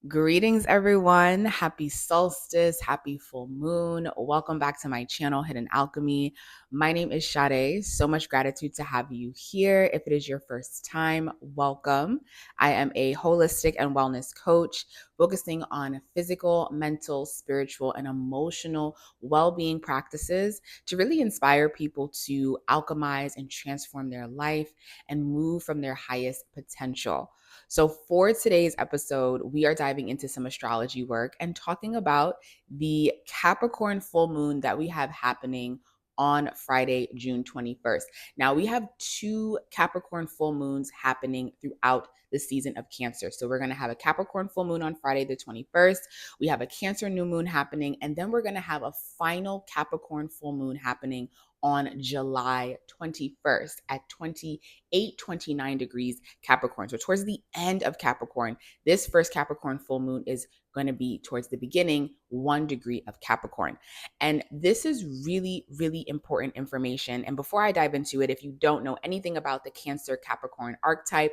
Greetings, everyone. Happy solstice, happy full moon. Welcome back to my channel, Hidden Alchemy. My name is Sade. So much gratitude to have you here. If it is your first time, welcome. I am a holistic and wellness coach focusing on physical, mental, spiritual, and emotional well being practices to really inspire people to alchemize and transform their life and move from their highest potential. So, for today's episode, we are diving into some astrology work and talking about the Capricorn full moon that we have happening on Friday, June 21st. Now, we have two Capricorn full moons happening throughout the season of Cancer. So, we're going to have a Capricorn full moon on Friday, the 21st. We have a Cancer new moon happening, and then we're going to have a final Capricorn full moon happening on July 21st at 28-29 degrees Capricorn. So towards the end of Capricorn, this first Capricorn full moon is going to be towards the beginning, 1 degree of Capricorn. And this is really, really important information. And before I dive into it, if you don't know anything about the Cancer Capricorn archetype,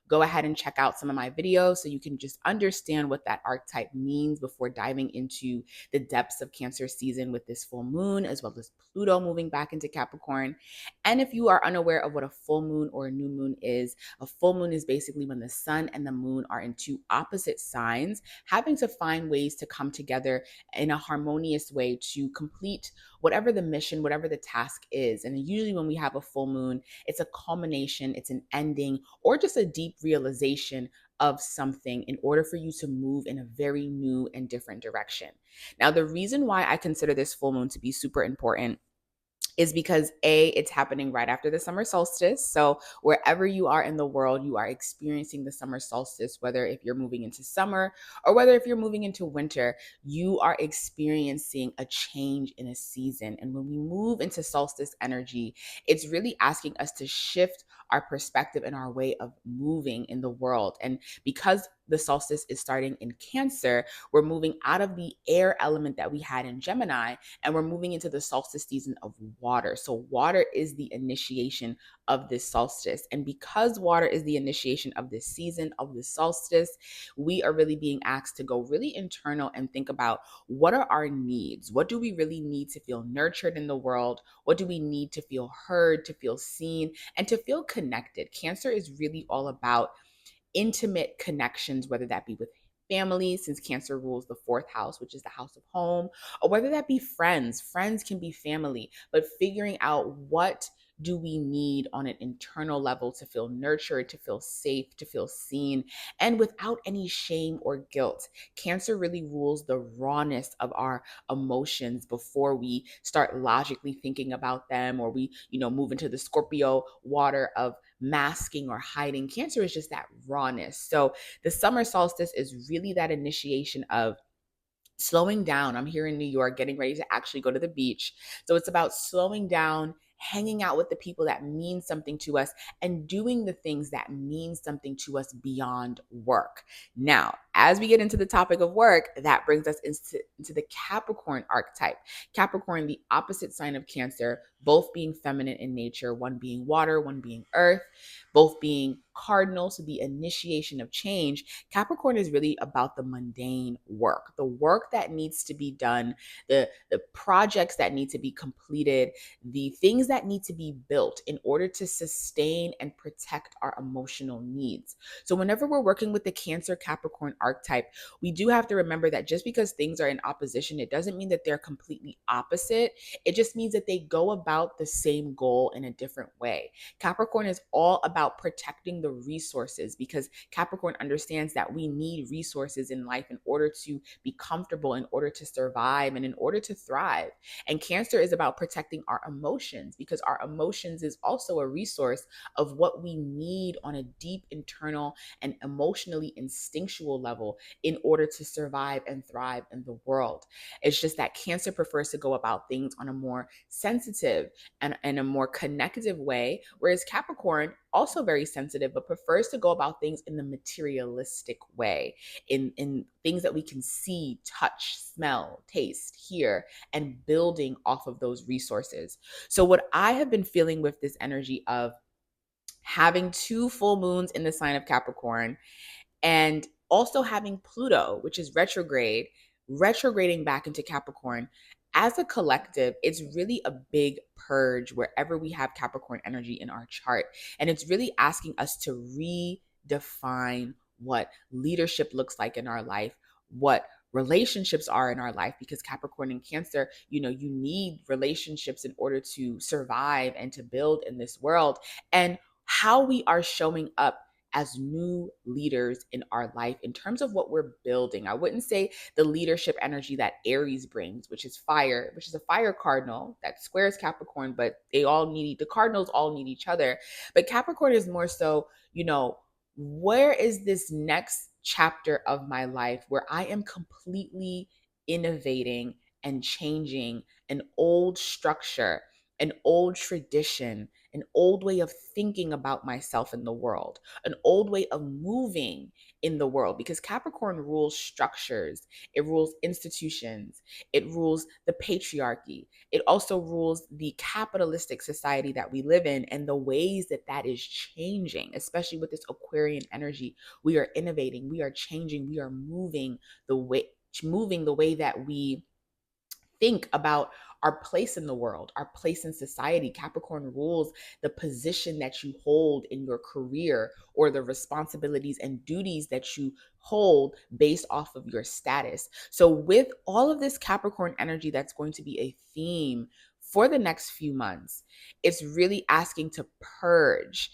go ahead and check out some of my videos so you can just understand what that archetype means before diving into the depths of Cancer season with this full moon, as well as Pluto moving back into Capricorn. And if you are unaware of what a full moon or a new moon is, a full moon is basically when the sun and the moon are in two opposite signs, having to find ways to come together in a harmonious way to complete whatever the mission, whatever the task is. And usually when we have a full moon, it's a culmination, it's an ending, or just a deep realization of something in order for you to move in a very new and different direction. Now, the reason why I consider this full moon to be super important is because it's happening right after the summer solstice. So wherever you are in the world, you are experiencing the summer solstice, whether if you're moving into summer or whether if you're moving into winter, you are experiencing a change in a season. And when we move into solstice energy, it's really asking us to shift our perspective and our way of moving in the world. And because the solstice is starting in Cancer, we're moving out of the air element that we had in Gemini, and we're moving into the solstice season of water. So water is the initiation of this solstice. And because water is the initiation of this season of the solstice, we are really being asked to go really internal and think about what are our needs? What do we really need to feel nurtured in the world? What do we need to feel heard, to feel seen, and to feel connected? Cancer is really all about intimate connections, whether that be with family, since Cancer rules the fourth house, which is the house of home, or whether that be friends. Friends can be family, but figuring out what do we need on an internal level to feel nurtured, to feel safe, to feel seen, and without any shame or guilt. Cancer really rules the rawness of our emotions before we start logically thinking about them, or we, move into the Scorpio water of masking or hiding. Cancer is just that rawness. So the summer solstice is really that initiation of slowing down. I'm here in New York getting ready to actually go to the beach. So it's about slowing down, hanging out with the people that mean something to us, and doing the things that mean something to us beyond work. Now, as we get into the topic of work, that brings us into the Capricorn archetype. Capricorn, the opposite sign of Cancer, both being feminine in nature, one being water, one being earth, both being cardinal, so the initiation of change. Capricorn is really about the mundane work, the work that needs to be done, the projects that need to be completed, the things that need to be built in order to sustain and protect our emotional needs. So whenever we're working with the Cancer Capricorn archetype, we do have to remember that just because things are in opposition, it doesn't mean that they're completely opposite. It just means that they go about the same goal in a different way. Capricorn is all about protecting the resources, because Capricorn understands that we need resources in life in order to be comfortable, in order to survive, and in order to thrive. And Cancer is about protecting our emotions, because our emotions is also a resource of what we need on a deep internal and emotionally instinctual level in order to survive and thrive in the world. It's just that Cancer prefers to go about things on a more sensitive and a more connective way, whereas Capricorn, also very sensitive, but prefers to go about things in the materialistic way, in things that we can see, touch, smell, taste, hear, and building off of those resources. So what I have been feeling with this energy of having two full moons in the sign of Capricorn, and Also having Pluto, which is retrograding back into Capricorn. As a collective, it's really a big purge wherever we have Capricorn energy in our chart. And it's really asking us to redefine what leadership looks like in our life, what relationships are in our life, because Capricorn and Cancer, you need relationships in order to survive and to build in this world. And how we are showing up as new leaders in our life in terms of what we're building. I wouldn't say the leadership energy that Aries brings, which is fire, which is a fire cardinal that squares Capricorn, but the cardinals all need each other. But Capricorn is more so, where is this next chapter of my life where I am completely innovating and changing an old structure, an old tradition, an old way of thinking about myself in the world, an old way of moving in the world, because Capricorn rules structures, it rules institutions, it rules the patriarchy, it also rules the capitalistic society that we live in and the ways that that is changing, especially with this Aquarian energy. We are innovating, we are changing, we are moving the way that we think about our place in the world, our place in society. Capricorn rules the position that you hold in your career or the responsibilities and duties that you hold based off of your status. So, with all of this Capricorn energy, that's going to be a theme for the next few months. It's really asking to purge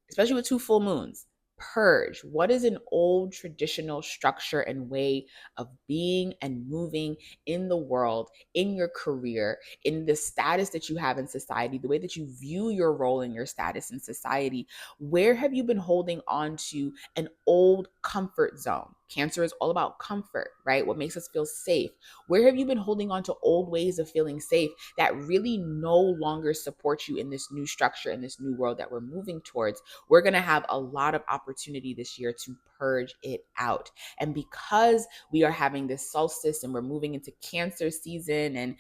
especially with two full moons, purge what is an old traditional structure and way of being and moving in the world, in your career, in the status that you have in society, the way that you view your role in your status in society. Where have you been holding on to an old comfort zone? Cancer is all about comfort, right? What makes us feel safe. Where have you been holding on to old ways of feeling safe that really no longer support you in this new structure, in this new world that we're moving towards? We're going to have a lot of opportunity this year to purge it out. And because we are having this solstice and we're moving into Cancer season, and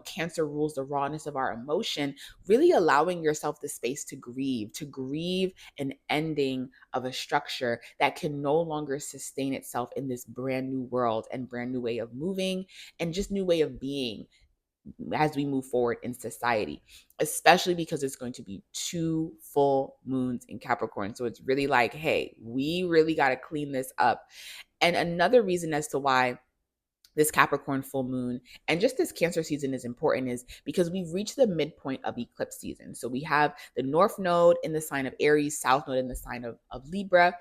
Cancer rules the rawness of our emotion, really allowing yourself the space to grieve an ending of a structure that can no longer sustain itself in this brand new world and brand new way of moving and just new way of being as we move forward in society, especially because it's going to be 2 full moons in Capricorn. So it's really like, hey, we really got to clean this up. And another reason as to why this Capricorn full moon and just this Cancer season is important is because we've reached the midpoint of eclipse season. So we have the North Node in the sign of Aries, South Node in the sign of Libra.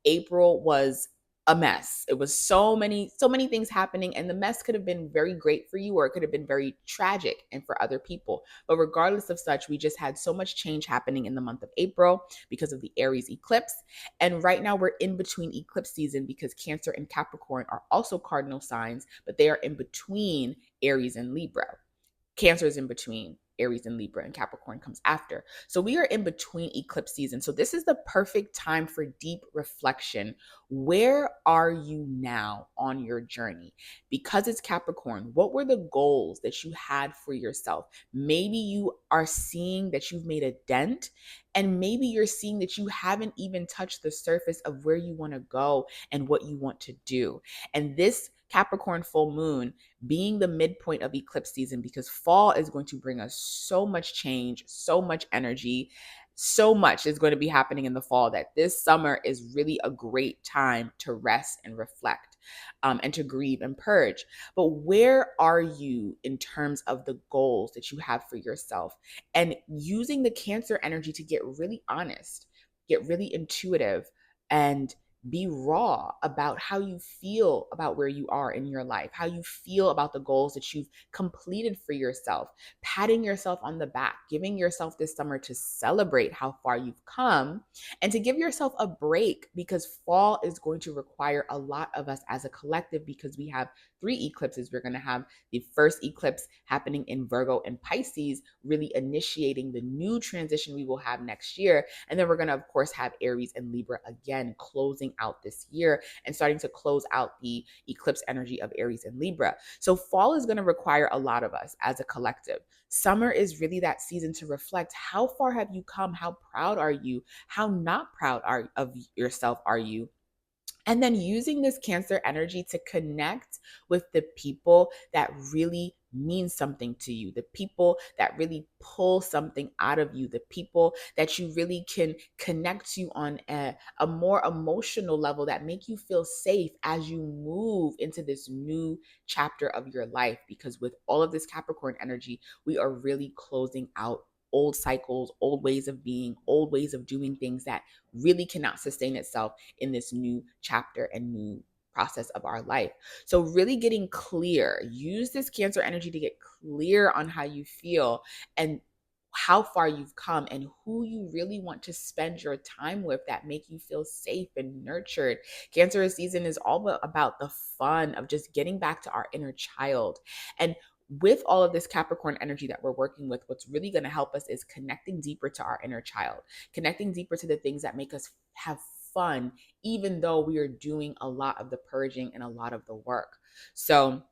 April was a mess. It was so many things happening, and the mess could have been very great for you, or it could have been very tragic and for other people. But regardless of such, we just had so much change happening in the month of April because of the Aries eclipse. And right now we're in between eclipse season because Cancer and Capricorn are also cardinal signs, but they are in between Aries and Libra. Cancer is in between Aries and Libra, and Capricorn comes after. So we are in between eclipse season. So this is the perfect time for deep reflection. Where are you now on your journey? Because it's Capricorn, what were the goals that you had for yourself? Maybe you are seeing that you've made a dent, and maybe you're seeing that you haven't even touched the surface of where you want to go and what you want to do. And this Capricorn full moon being the midpoint of eclipse season, because fall is going to bring us so much change, so much energy, so much is going to be happening in the fall that this summer is really a great time to rest and reflect, and to grieve and purge. But where are you in terms of the goals that you have for yourself? And using the Cancer energy to get really honest, get really intuitive, and be raw about how you feel about where you are in your life, how you feel about the goals that you've completed for yourself, patting yourself on the back, giving yourself this summer to celebrate how far you've come and to give yourself a break, because fall is going to require a lot of us as a collective, because we have 3 eclipses. We're going to have the first eclipse happening in Virgo and Pisces, really initiating the new transition we will have next year. And then we're going to, of course, have Aries and Libra again closing out this year and starting to close out the eclipse energy of Aries and Libra. So fall is going to require a lot of us as a collective. Summer is really that season to reflect. How far have you come? How proud are you? How not proud of yourself are you? And then using this Cancer energy to connect with the people that really mean something to you, the people that really pull something out of you, the people that you really can connect to on a more emotional level that make you feel safe as you move into this new chapter of your life. Because with all of this Capricorn energy, we are really closing out old cycles, old ways of being, old ways of doing things that really cannot sustain itself in this new chapter and new process of our life. So really getting clear, use this Cancer energy to get clear on how you feel and how far you've come and who you really want to spend your time with that make you feel safe and nurtured. Cancer season is all about the fun of just getting back to our inner child. And with all of this Capricorn energy that we're working with, what's really going to help us is connecting deeper to our inner child, connecting deeper to the things that make us have fun, even though we are doing a lot of the purging and a lot of the work. So,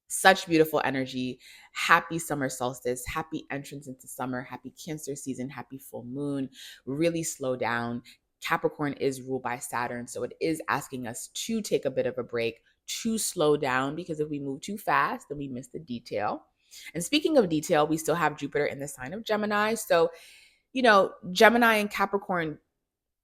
such beautiful energy. Happy summer solstice, happy entrance into summer, happy Cancer season, happy full moon. Really slow down. Capricorn is ruled by Saturn, so it is asking us to take a bit of a break, to slow down, because if we move too fast, then we miss the detail. And speaking of detail, we still have Jupiter in the sign of Gemini. So, Gemini and Capricorn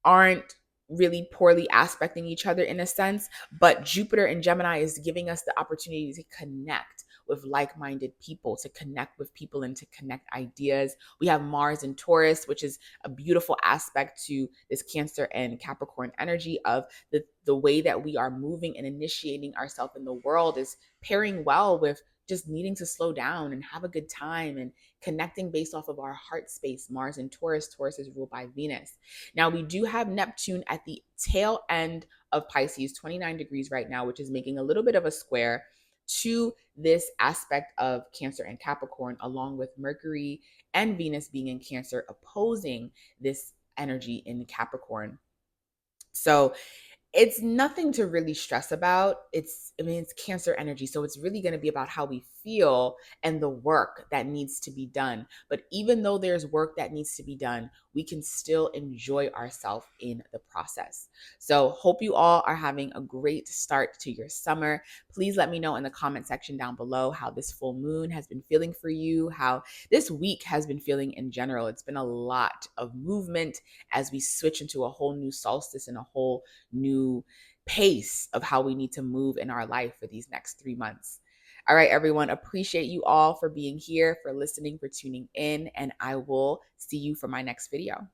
aren't really poorly aspecting each other in a sense, but Jupiter and Gemini is giving us the opportunity to connect with like-minded people, to connect with people and to connect ideas. We have Mars in Taurus, which is a beautiful aspect to this Cancer and Capricorn energy of the way that we are moving and initiating ourselves in the world is pairing well with just needing to slow down and have a good time and connecting based off of our heart space. Mars in Taurus. Taurus is ruled by Venus. Now, we do have Neptune at the tail end of Pisces, 29 degrees right now, which is making a little bit of a square to this aspect of Cancer and Capricorn, along with Mercury and Venus being in Cancer, opposing this energy in Capricorn. So it's nothing to really stress about. It's Cancer energy. So it's really going to be about how we feel and the work that needs to be done. But even though there's work that needs to be done, we can still enjoy ourselves in the process. So hope you all are having a great start to your summer. Please let me know in the comment section down below how this full moon has been feeling for you, how this week has been feeling in general. It's been a lot of movement as we switch into a whole new solstice and a whole new pace of how we need to move in our life for these next 3 months. All right, everyone, appreciate you all for being here, for listening, for tuning in, and I will see you for my next video.